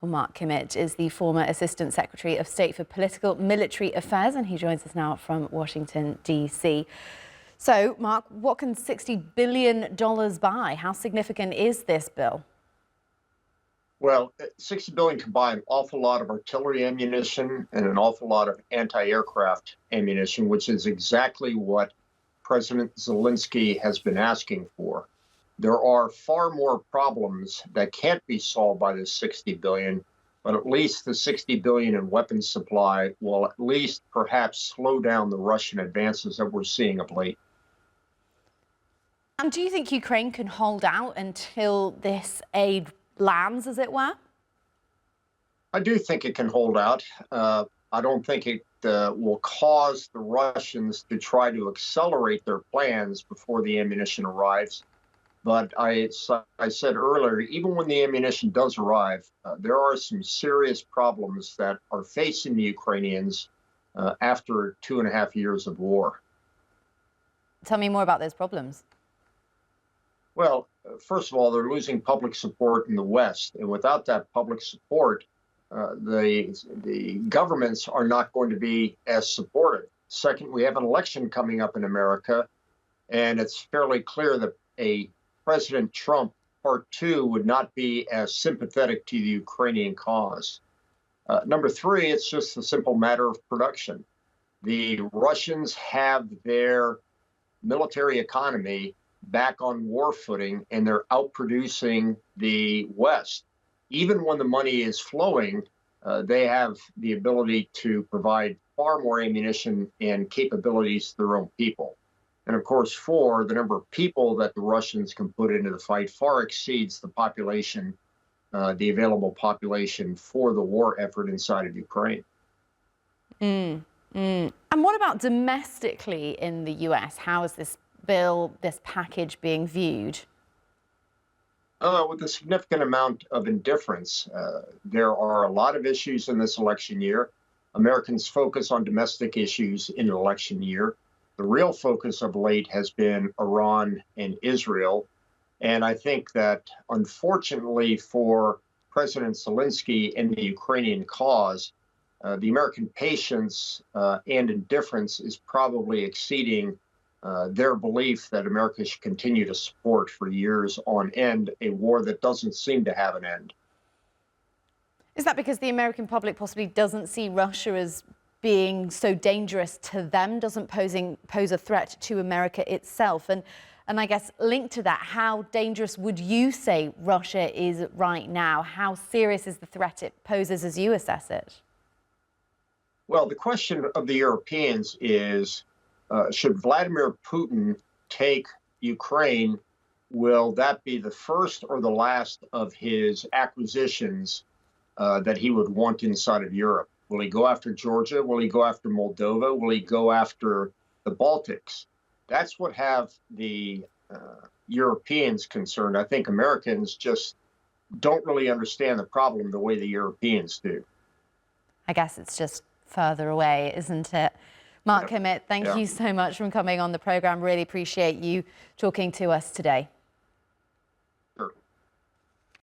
Well, Mark Kimmit is the former Assistant Secretary of State for Political Military Affairs, and he joins us now from Washington, D.C. So, Mark, what can $60 billion buy? How significant is this bill? Well, $60 billion can buy an awful lot of artillery ammunition and an awful lot of anti-aircraft ammunition, which is exactly what President Zelensky has been asking for. There are far more problems that can't be solved by this $60 billion, but at least the $60 billion in weapons supply will at least perhaps slow down the Russian advances that we're seeing of late. And do you think Ukraine can hold out until this aid lands, as it were? I do think it can hold out. I don't think it will cause the Russians to try to accelerate their plans before the ammunition arrives. But I said earlier, even when the ammunition does arrive, there are some serious problems that are facing the Ukrainians after 2.5 years of war. Tell me more about those problems. Well, first of all, they're losing public support in the West. And without that public support, the governments are not going to be as supportive. Second, we have an election coming up in America, and it's fairly clear that a President Trump Part 2 would not be as sympathetic to the Ukrainian cause. Number three, it's just a simple matter of production. The Russians have their military economy back on war footing, and they're outproducing the West. Even when the money is flowing, they have the ability to provide far more ammunition and capabilities to their own people. And of course, four, the number of people that the Russians can put into the fight far exceeds the population, the available population for the war effort inside of Ukraine. And what about domestically in the U.S.? How is this bill, this package being viewed? With a significant amount of indifference. There are a lot of issues in this election year. Americans focus on domestic issues in an election year. The real focus of late has been Iran and Israel. And I think that, unfortunately for President Zelensky and the Ukrainian cause, the American patience and indifference is probably exceeding their belief that America should continue to support for years on end a war that doesn't seem to have an end. Is that because the American public possibly doesn't see Russia as being so dangerous to them, doesn't pose a threat to America itself? And I guess linked to that, how dangerous would you say Russia is right now? How serious is the threat it poses as you assess it? Well, the question of the Europeans is, should Vladimir Putin take Ukraine? Will that be the first or the last of his acquisitions that he would want inside of Europe? Will he go after Georgia? Will he go after Moldova? Will he go after the Baltics? That's what have the Europeans concerned. I think Americans just don't really understand the problem the way the Europeans do. I guess it's just further away, isn't it? Mark Kimmit, thank you so much for coming on the program. Really appreciate you talking to us today.